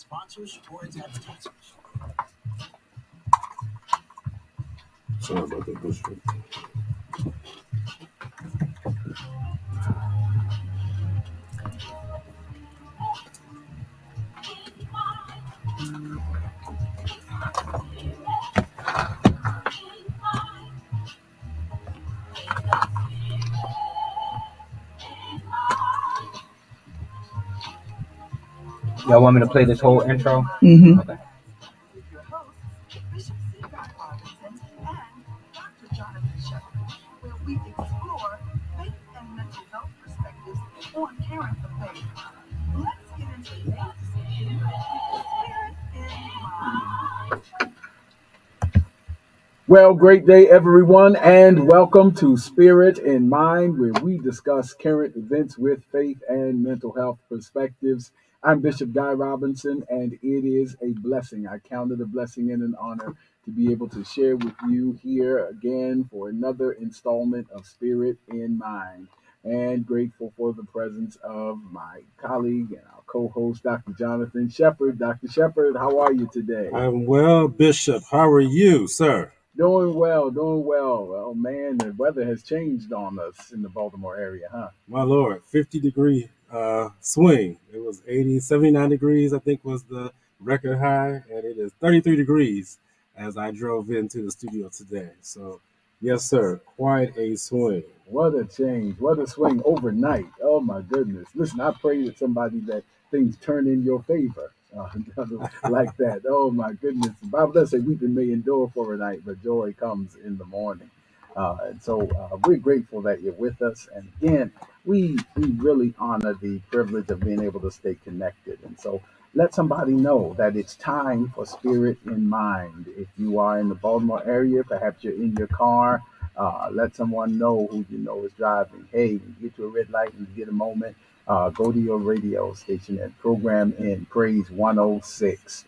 sponsors, or its advertisers. Sorry about that, Bishop. Y'all want me to play this whole intro? Mm-hmm. Okay. Well, great day, everyone, and welcome to Spirit in Mind, where we discuss current events with faith and mental health perspectives. I'm Bishop Guy Robinson, and it is a blessing. I count it a blessing and an honor to be able to share with you here again for another installment of Spirit in Mind. And grateful for the presence of my colleague and our co-host, Dr. Jonathan Shepard. Dr. Shepard, how are you today? I'm well, Bishop. How are you, sir? Doing well, doing well. Oh man, the weather has changed on us in the Baltimore area, huh? My Lord, 50-degree swing. It was 79 degrees, I think was the record high, and it is 33 degrees as I drove into the studio today. So, yes, sir, quite a swing. What a change. What a swing overnight. Oh my goodness. Listen, I pray with somebody that things turn in your favor. Like that. Oh my goodness. The Bible does say weeping may endure for a night, but joy comes in the morning. And so we're grateful that you're with us. And again, we really honor the privilege of being able to stay connected. And so let somebody know that it's time for Spirit in Mind. If you are in the Baltimore area, perhaps you're in your car, let someone know who you know is driving. Hey, when you get to a red light and you get a moment, go to your radio station and program in Praise 106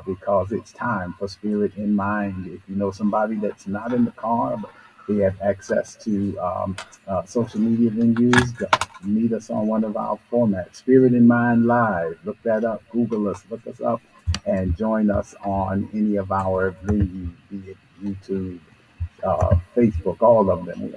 because it's time for Spirit in Mind. If you know somebody that's not in the car, but they have access to social media venues, meet us on one of our formats, Spirit in Mind Live. Look that up, Google us, look us up, and join us on any of our venues, be it YouTube, Facebook, all of them.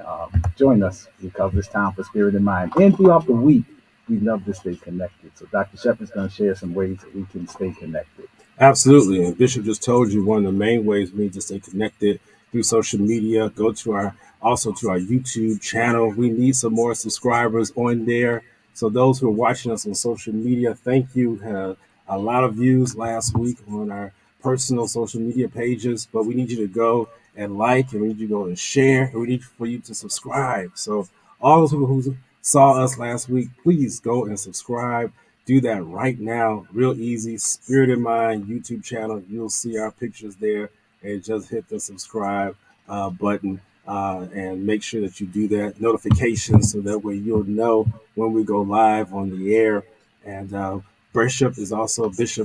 Join us because it's time for Spirit in Mind. And throughout the week, we love to stay connected. So Dr. Shepard's going to share some ways that we can stay connected. Absolutely. And Bishop just told you one of the main ways we need to stay connected through social media. Go to our YouTube channel. We need some more subscribers on there. So those who are watching us on social media, thank you. Had a lot of views last week on our personal social media pages, but we need you to go and like, and we need you to go and share, and we need for you to subscribe. So all those people who saw us last week, please go and subscribe. Do that right now. Real easy. Spirit in Mind YouTube channel. You'll see our pictures there, and just hit the subscribe button and make sure that you do that notifications so that way you'll know when we go live on the air. And Bishop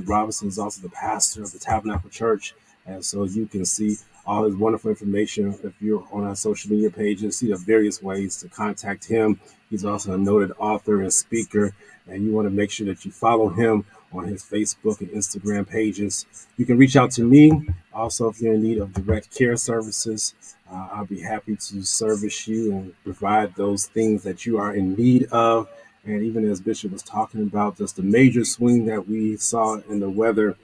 Robinson is also the pastor of the Tabernacle Church, and so you can see all his wonderful information if you're on our social media pages. See the various ways to contact him. He's also a noted author and speaker, and you want to make sure that you follow him on his Facebook and Instagram pages. You can reach out to me also if you're in need of direct care services. I'll be happy to service you and provide those things that you are in need of. And even as Bishop was talking about just the major swing that we saw in the weather,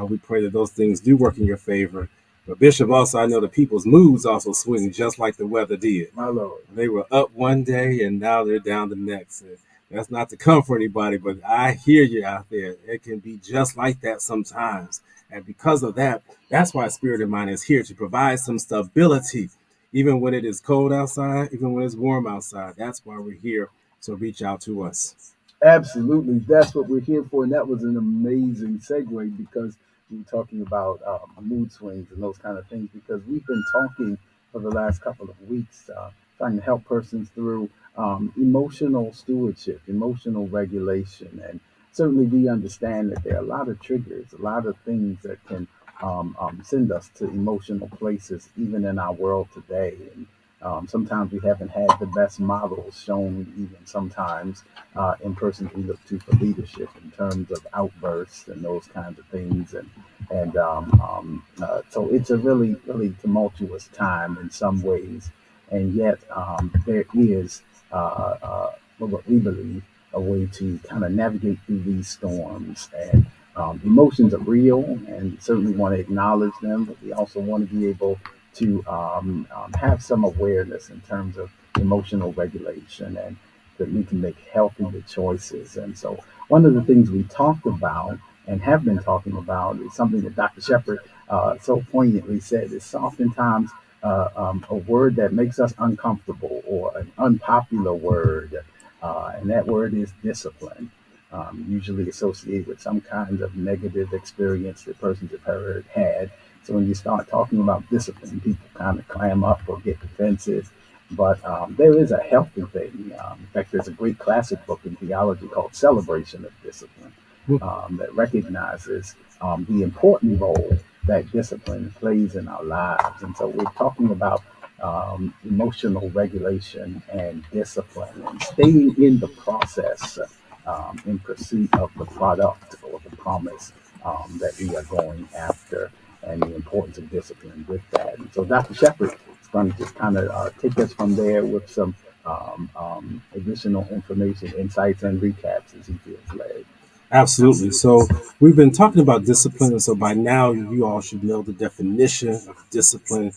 we pray that those things do work in your favor. But Bishop, also, I know the people's moods also swing just like the weather did. My Lord. They were up one day and now they're down the next. And that's not to come for anybody, but I hear you out there. It can be just like that sometimes. And because of that, that's why Spirit in Mind is here to provide some stability, even when it is cold outside, even when it's warm outside. That's why we're here. So reach out to us. Absolutely. That's what we're here for. And that was an amazing segue because we were talking about mood swings and those kind of things because we've been talking for the last couple of weeks, trying to help persons through emotional stewardship, emotional regulation. And certainly we understand that there are a lot of triggers, a lot of things that can send us to emotional places, even in our world today. And Sometimes we haven't had the best models shown, even sometimes in persons we look to for leadership in terms of outbursts and those kinds of things. So it's a really, really tumultuous time in some ways. And yet there is, what we believe, a way to kind of navigate through these storms. And emotions are real, and we certainly want to acknowledge them, but we also want to be able to have some awareness in terms of emotional regulation and that we can make healthier choices. And so, one of the things we talked about and have been talking about is something that Dr. Shepard so poignantly said. It's oftentimes a word that makes us uncomfortable or an unpopular word, and that word is discipline. Usually associated with some kind of negative experience that persons have had. So when you start talking about discipline, people kind of clam up or get defensive. But there is a healthy thing. In fact, there's a great classic book in theology called Celebration of Discipline that recognizes the important role that discipline plays in our lives. And so we're talking about emotional regulation and discipline and staying in the process in pursuit of the product or the promise that we are going after, and the importance of discipline with that. And so Dr. Shepard is going to just kind of take us from there with some additional information, insights, and recaps as he feels led. Absolutely. So we've been talking about discipline, and so by now you all should know the definition of discipline,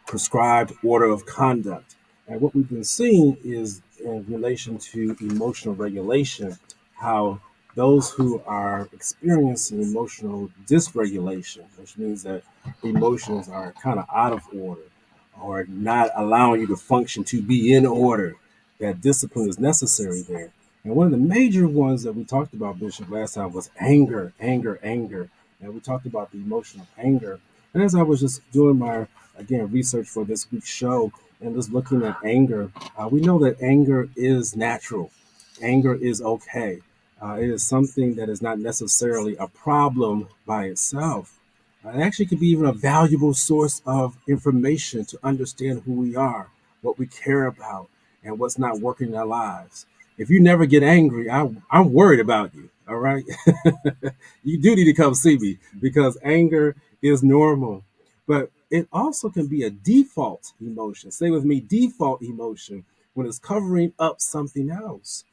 prescribed order of conduct. And what we've been seeing is in relation to emotional regulation, how those who are experiencing emotional dysregulation, which means that emotions are kind of out of order or not allowing you to function to be in order, that discipline is necessary there. And one of the major ones that we talked about, Bishop, last time was anger, anger, anger. And we talked about the emotion of anger. And as I was just doing my, again, research for this week's show and just looking at anger, we know that anger is natural. Anger is okay. It is something that is not necessarily a problem by itself. It actually could be even a valuable source of information to understand who we are, what we care about, and what's not working in our lives. If you never get angry, I'm worried about you. All right. You do need to come see me because anger is normal, but it also can be a default emotion. Say with me, default emotion when it's covering up something else.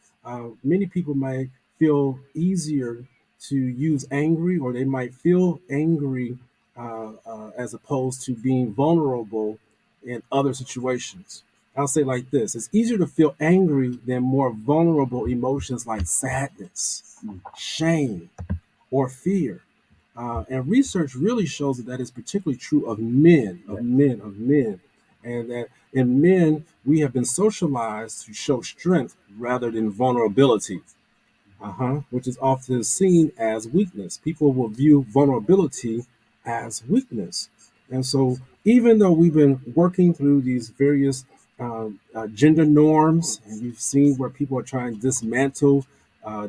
Many people might feel easier to use angry, or they might feel angry as opposed to being vulnerable in other situations. I'll say like this: it's easier to feel angry than more vulnerable emotions like sadness, shame, or fear. And research really shows that that is particularly true of men, of men, of men. And that in men, we have been socialized to show strength rather than vulnerability, which is often seen as weakness. People will view vulnerability as weakness. And so, even though we've been working through these various gender norms, and you've seen where people are trying to dismantle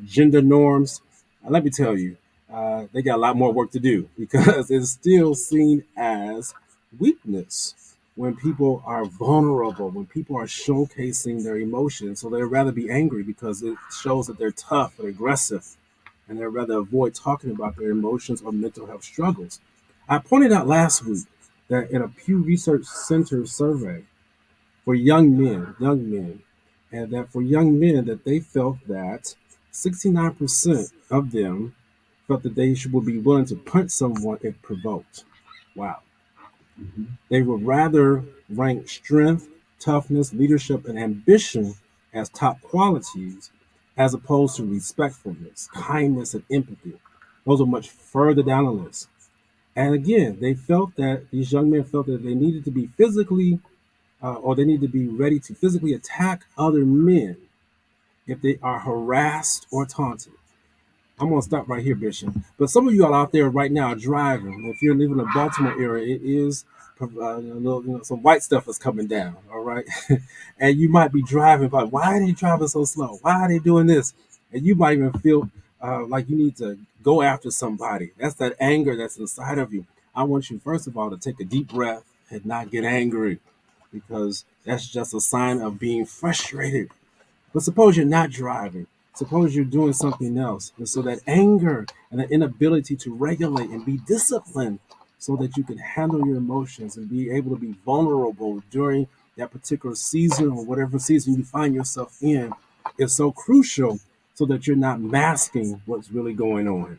gender norms, let me tell you, they got a lot more work to do because it's still seen as weakness when people are vulnerable, when people are showcasing their emotions. So they'd rather be angry because it shows that they're tough and aggressive, and they'd rather avoid talking about their emotions or mental health struggles. I pointed out last week that in a Pew Research Center survey for young men, and that for young men that they felt that 69% of them felt that they would be willing to punch someone if provoked. Wow. Mhm. They would rather rank strength, toughness, leadership, and ambition as top qualities as opposed to respectfulness, kindness, and empathy. Those are much further down the list. And again, they felt that these young men felt that they needed to be physically or they need to be ready to physically attack other men if they are harassed or taunted. I'm gonna stop right here, Bishop. But some of you all out there right now are driving. If you're living in the Baltimore area, it is some white stuff is coming down. All right, and you might be driving, but why are they driving so slow? Why are they doing this? And you might even feel like you need to go after somebody. That's that anger that's inside of you. I want you first of all to take a deep breath and not get angry. because that's just a sign of being frustrated. But suppose you're not driving. Suppose you're doing something else. And so that anger and the inability to regulate and be disciplined so that you can handle your emotions and be able to be vulnerable during that particular season or whatever season you find yourself in is so crucial so that you're not masking what's really going on.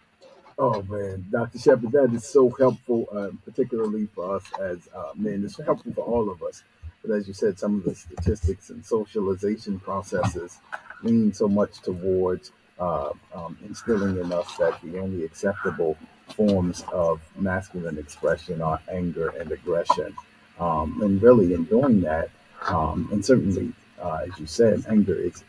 Oh man, Dr. Shepard, that is so helpful, particularly for us as men. It's helpful for all of us. But as you said, some of the statistics and socialization processes lean so much towards instilling in us that the only acceptable forms of masculine expression are anger and aggression. And really, in doing that, and certainly, as you said, anger is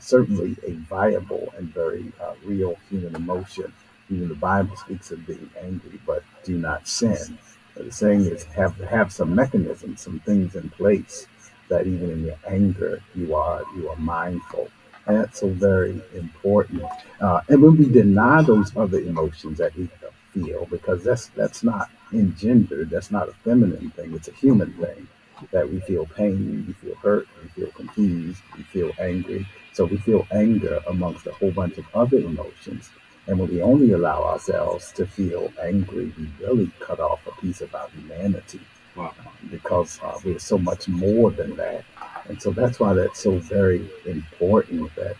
certainly a viable and very real human emotion. Even the Bible speaks of being angry, but do not sin. The saying is have some mechanisms, some things in place that even in your anger you are mindful. And that's so very important. And when we deny those other emotions that we feel, because that's not engendered, that's not a feminine thing, it's a human thing. That we feel pain, we feel hurt, we feel confused, we feel angry. So we feel anger amongst a whole bunch of other emotions, and when we only allow ourselves to feel angry, we really cut off a piece of our humanity Wow. because we're so much more than that. And so that's why that's so very important that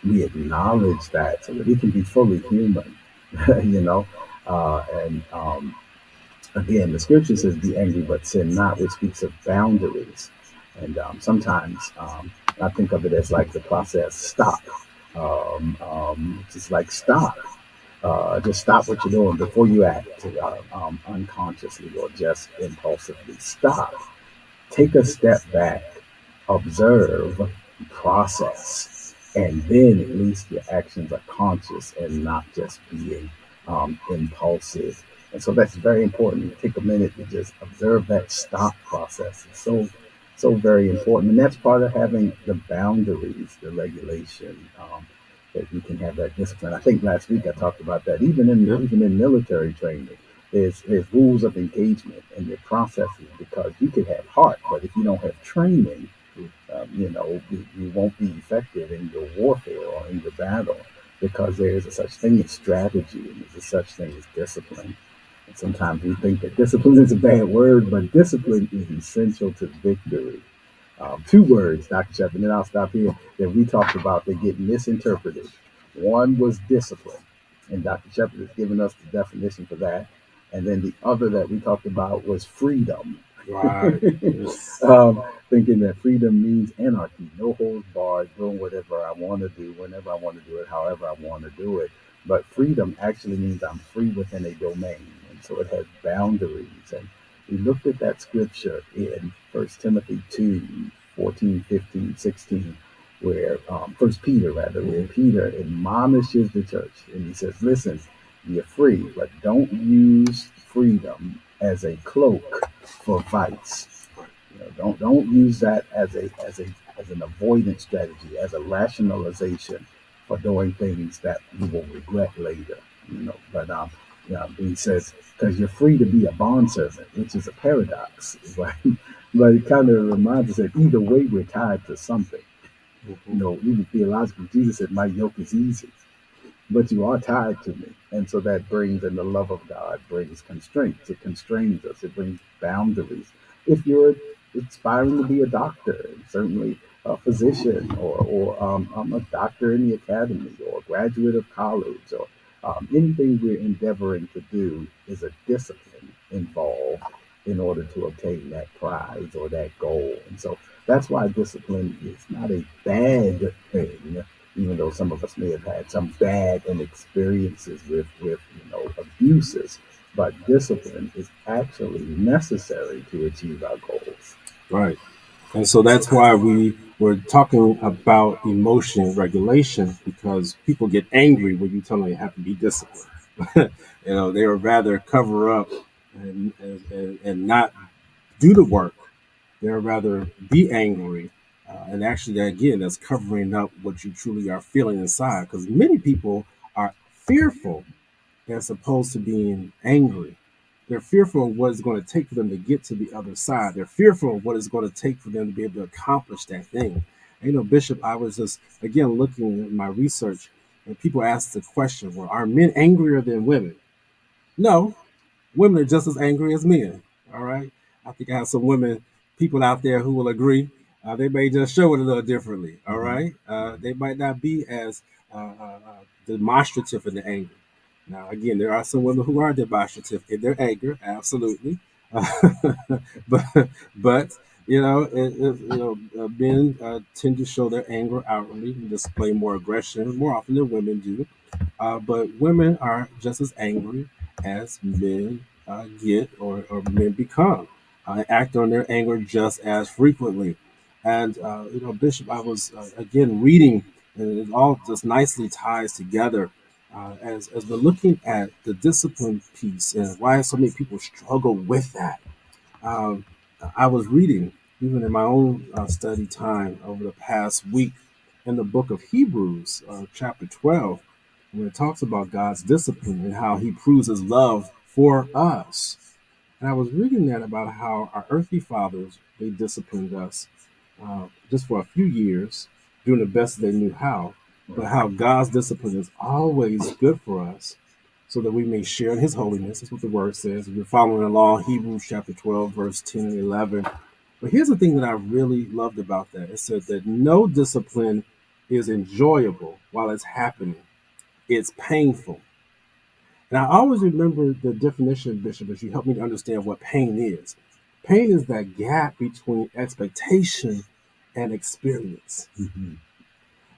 we acknowledge that so that we can be fully human, you know. And again, the scripture says, be angry, but sin not, which speaks of boundaries. And sometimes I think of it as like the process stop. Just like stop. Just stop what you're doing before you act unconsciously or just impulsively. Stop. Take a step back, observe, process, and then at least your actions are conscious and not just being impulsive. And so that's very important. Take a minute to just observe that stop process. It's so very important, and that's part of having the boundaries, the regulation. That you can have that discipline. I think last week I talked about that. Yeah. Even in military training, there's rules of engagement and their processes because you could have heart, but if you don't have training, you won't be effective in your warfare or in your battle because there is a such thing as strategy and there's a such thing as discipline. And sometimes we think that discipline is a bad word, but discipline is essential to victory. Two words, Dr. Shepard, and then I'll stop here, that we talked about that get misinterpreted. One was discipline, and Dr. Shepard has given us the definition for that. And then the other that we talked about was freedom. Right. Yes. Thinking that freedom means anarchy, no holds barred, doing whatever I want to do, whenever I want to do it, however I want to do it. But freedom actually means I'm free within a domain. And so it has boundaries. And we looked at that scripture in 1 Timothy 2:14, 15, 16, where 1 Peter rather, where Peter admonishes the church and he says, listen, you're free, but don't use freedom as a cloak for vice. Don't use that as an avoidance strategy, as a rationalization for doing things that you will regret later. But he says because you're free to be a bondservant, which is a paradox, right? But it kind of reminds us that either way we're tied to something. Even theologically, Jesus said, "My yoke is easy." But you are tied to me. And so that brings, and the love of God brings constraints. It constrains us. It brings boundaries. If you're aspiring to be a doctor, certainly a physician, or a doctor in the academy, or a graduate of college, or anything we're endeavoring to do is a discipline involved in order to obtain that prize or that goal. And so that's why discipline is not a bad thing, even though some of us may have had some bad experiences with abuses. But discipline is actually necessary to achieve our goals. Right. And so that's why we were talking about emotion regulation, because people get angry when you tell them they have to be disciplined. They would rather cover up and not do the work. They would rather be angry. And actually, again, that's covering up what you truly are feeling inside, because many people are fearful as opposed to being angry. They're fearful of what it's going to take for them to get to the other side. They're fearful of what it's going to take for them to be able to accomplish that thing. And, Bishop, I was just, again, looking at my research, and people ask the question, well, are men angrier than women? No, women are just as angry as men. All right. I think I have some women people out there who will agree. They may just show it a little differently. All right. They might not be as demonstrative in the anger. Now, again, there are some women who are demonstrative in their anger, absolutely. but but men tend to show their anger outwardly and display more aggression more often than women do. But women are just as angry as men get or men become. Act on their anger just as frequently. And, Bishop, I was, again, reading, and it all just nicely ties together as we're looking at the discipline piece and why so many people struggle with that. Um, I was reading, even in my own study time over the past week, in the book of Hebrews, chapter 12, when it talks about God's discipline and how he proves his love for us. And I was reading that about how our earthly fathers, they disciplined us just for a few years, doing the best they knew how, but how God's discipline is always good for us so that we may share in his holiness. That's what the word says. If you're following along, Hebrews chapter 12, verse 10 and 11. But here's the thing that I really loved about that. It said that no discipline is enjoyable while it's happening. It's painful. And I always remember the definition, Bishop, as you helped me to understand what pain is. Pain is that gap between expectation and experience. Mm-hmm.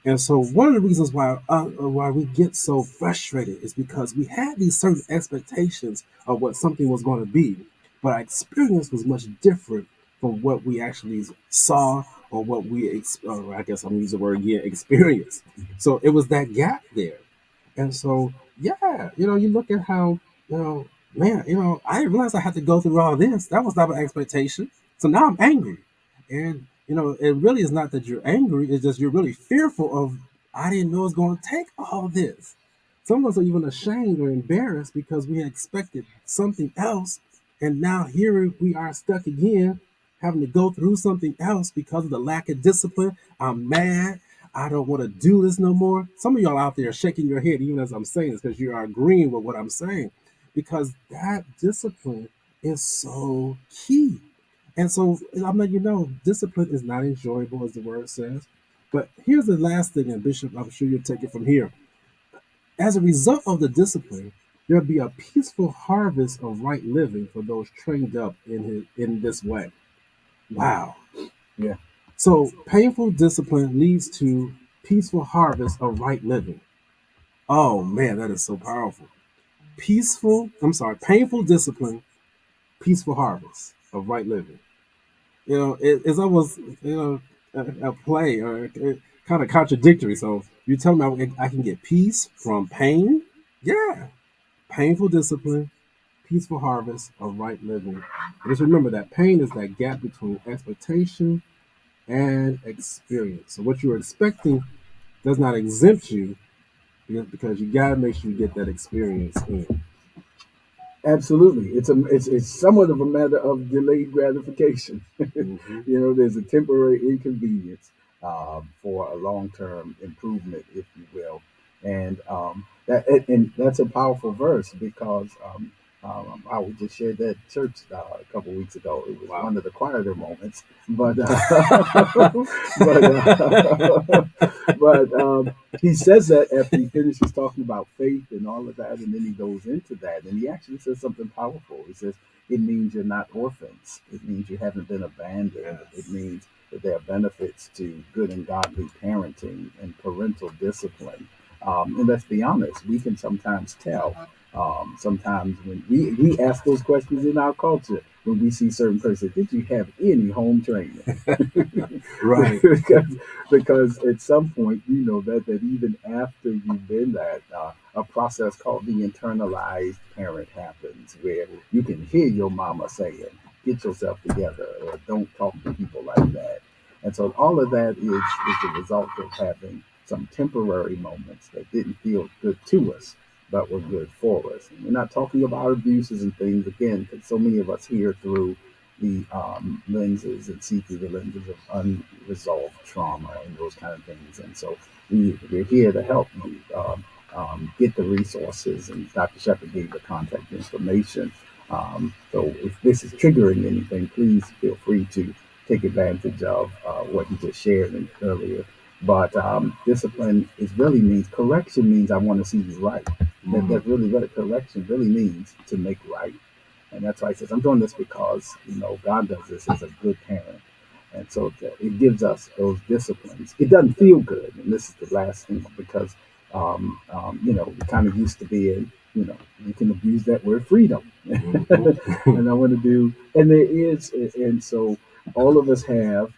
And so one of the reasons why we get so frustrated is because we had these certain expectations of what something was going to be, but our experience was much different from what we actually saw or what I guess I'm using the word again, experience. So it was that gap there. And so, yeah, you look at how, man, I didn't realize I had to go through all this. That was not an expectation. So now I'm angry. And, it really is not that you're angry. It's just you're really fearful of, I didn't know it was going to take all this. Some of us are even ashamed or embarrassed because we had expected something else. And now here we are stuck again, having to go through something else because of the lack of discipline. I'm mad. I don't want to do this no more. Some of y'all out there are shaking your head even as I'm saying this because you are agreeing with what I'm saying, because that discipline is so key. And so I'm letting you know, discipline is not enjoyable, as the word says. But here's the last thing, and Bishop, I'm sure you'll take it from here. As a result of the discipline, there'll be a peaceful harvest of right living for those trained up in this way. Wow. Yeah. So painful discipline leads to peaceful harvest of right living. Oh man, that is so powerful. Painful discipline, peaceful harvest of right living. It's almost a play or kind of contradictory. So you tell me I can get peace from pain? Yeah, painful discipline, peaceful harvest of right living. And just remember that pain is that gap between expectation and experience. So what you're expecting does not exempt you because you got to make sure you get that experience in. Absolutely, it's somewhat of a matter of delayed gratification. Mm-hmm. There's a temporary inconvenience for a long-term improvement, if you will, and and that's a powerful verse because I would just share that church a couple weeks ago. It was one of the quieter moments, but he says that after he finishes talking about faith and all of that, and then he goes into that, and he actually says something powerful. He says it means you're not orphans. It means you haven't been abandoned. It means that there are benefits to good and godly parenting and parental discipline. And let's be honest, we can sometimes tell. Sometimes when we ask those questions in our culture, when we see certain persons, did you have any home training? Right. because at some point, that even after you've been that, a process called the internalized parent happens, where you can hear your mama saying, get yourself together, or don't talk to people like that. And so all of that is the result of having some temporary moments that didn't feel good to us. but were good for us. And we're not talking about abuses and things again, because so many of us hear through the lenses and see through the lenses of unresolved trauma and those kind of things. And so we're here to help you get the resources. And Dr. Shepard gave the contact information. So if this is triggering anything, please feel free to take advantage of what you just shared earlier. But discipline is really means correction means I want to see you right. That's really what correction really means, to make right. And that's why he says, I'm doing this because, God does this as a good parent. And so it gives us those disciplines. It doesn't feel good. And this is the last thing, because, we kind of used to being, you can abuse that word freedom. And I want to do, and there is, and so all of us have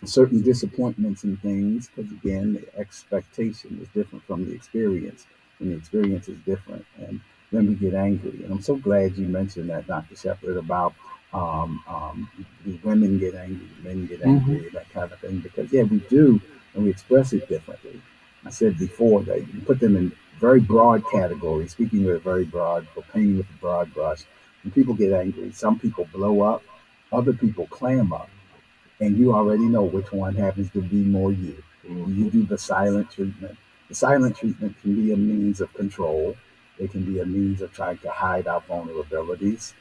certain disappointments and things, because again, the expectation is different from the experience, and the experience is different. And then we get angry. And I'm so glad you mentioned that, Dr. Shepard, about the women get angry, the men get angry, that kind of thing, because yeah, we do, and we express it differently. I said before that you put them in very broad categories, speaking with a very broad, or painting with a broad brush. When people get angry, some people blow up, other people clam up, and you already know which one happens to be more you. You do the silent treatment. The silent treatment can be a means of control. It can be a means of trying to hide our vulnerabilities.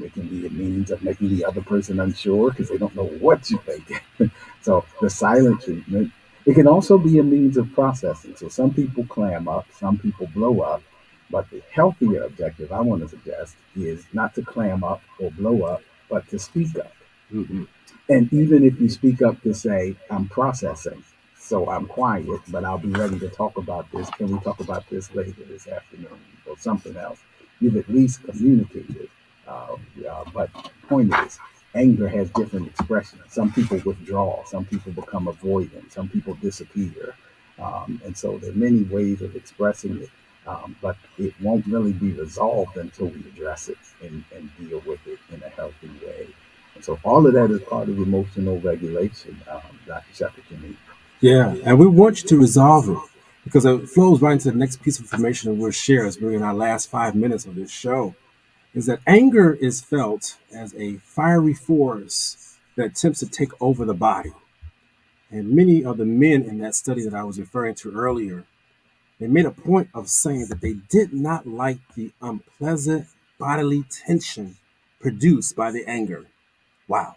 It can be a means of making the other person unsure because they don't know what you're thinking. So the silent treatment. It can also be a means of processing. So some people clam up, some people blow up. But the healthier objective I want to suggest is not to clam up or blow up, but to speak up. And even if you speak up to say, I'm processing, so I'm quiet, but I'll be ready to talk about this. Can we talk about this later this afternoon or something else? You've at least communicated. But the point is, anger has different expressions. Some people withdraw, some people become avoidant, some people disappear. And so there are many ways of expressing it, but it won't really be resolved until we address it and deal with it in a healthy way. And so all of that is part of emotional regulation, Dr. Shepard, to me. Yeah, and we want you to resolve it because it flows right into the next piece of information that we'll share as we're in our last 5 minutes of this show. Is that anger is felt as a fiery force that attempts to take over the body. And many of the men in that study that I was referring to earlier, they made a point of saying that they did not like the unpleasant bodily tension produced by the anger. Wow.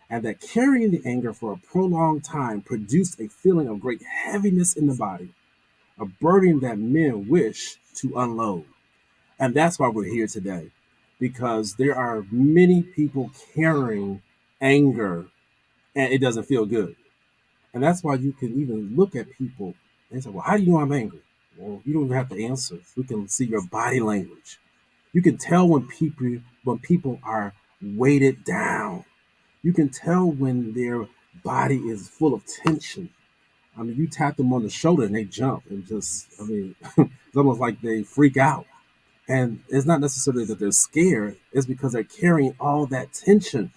And that carrying the anger for a prolonged time produced a feeling of great heaviness in the body, a burden that men wish to unload. And that's why we're here today, because there are many people carrying anger and it doesn't feel good. And that's why you can even look at people and say, well, how do you know I'm angry? Well, you don't even have to answer. We can see your body language. You can tell when people are weighted down. You can tell when their body is full of tension. I mean, you tap them on the shoulder and they jump and it's almost like they freak out. And it's not necessarily that they're scared, it's because they're carrying all that tension,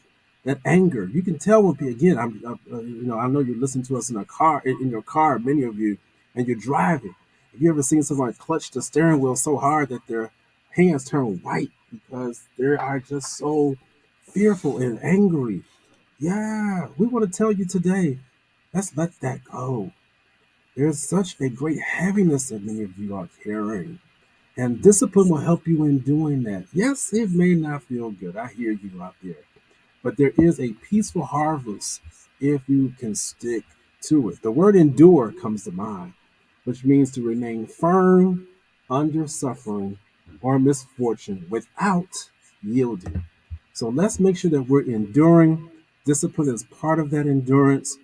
that anger. You can tell when people, again, I know you listen to us in a car, in your car, many of you, and you're driving. Have you ever seen someone clutch the steering wheel so hard that their hands turn white because they are just so fearful and angry? Yeah, we want to tell you today, let's let that go. There's such a great heaviness that many of you are carrying. And discipline will help you in doing that. Yes, it may not feel good. I hear you out there. But there is a peaceful harvest if you can stick to it. The word endure comes to mind, which means to remain firm under suffering or misfortune without yielding. So let's make sure that we're enduring. Discipline is part of that endurance.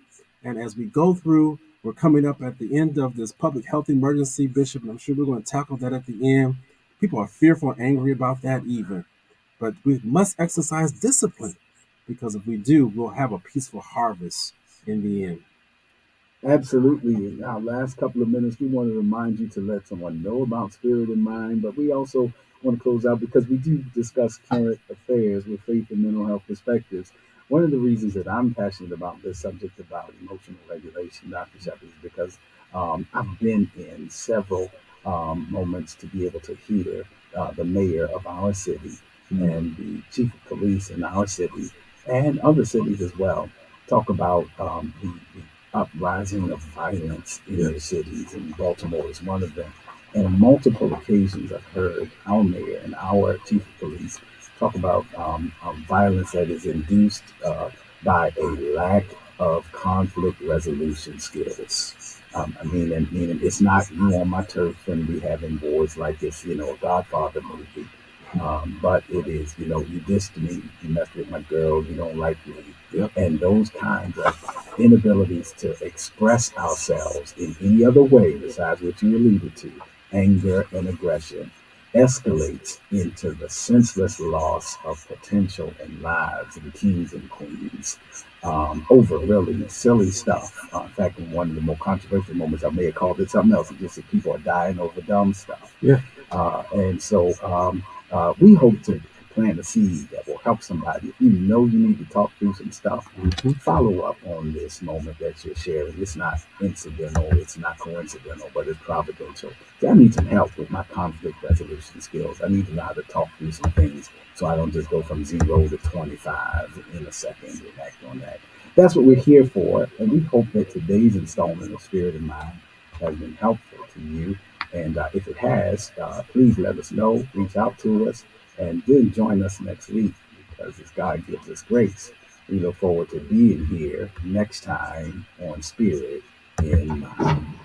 And as we go through, we're coming up at the end of this public health emergency, Bishop, and I'm sure we're going to tackle that at the end. People are fearful and angry about that even. But we must exercise discipline because if we do, we'll have a peaceful harvest in the end. Absolutely. In our last couple of minutes, we want to remind you to let someone know about Spirit and Mind, but we also want to close out because we do discuss current affairs with faith and mental health perspectives. One of the reasons that I'm passionate about this subject about emotional regulation, Dr. Shepard, is because I've been in several moments to be able to hear the mayor of our city and the chief of police in our city and other cities as well talk about the uprising of violence in their cities, and Baltimore is one of them. And on multiple occasions, I've heard our mayor and our chief of police talk about violence that is induced by a lack of conflict resolution skills. Meaning it's not you on my turf and we having wars like it's, a Godfather movie. But it is, you dissed me, you messed with my girl, you don't like me. Yep. And those kinds of inabilities to express ourselves in any other way besides what you alluded to, anger and aggression, escalates into the senseless loss of potential and lives and kings and queens over really silly stuff. In fact, in one of the more controversial moments, I may have called it something else. It just that people are dying over dumb stuff. Yeah. And so we hope to plant a seed that will help somebody. If you know you need to talk through some stuff, follow up on this moment that you're sharing. It's not incidental, it's not coincidental, but it's providential. I need some help with my conflict resolution skills. I need to know how to talk through some things so I don't just go from 0 to 25 in a second and act on that. That's what we're here for, and we hope that today's installment of Spirit and Mind has been helpful to you. And if it has, please let us know, reach out to us, and then join us next week, because as God gives us grace, we look forward to being here next time on Spirit in Mind.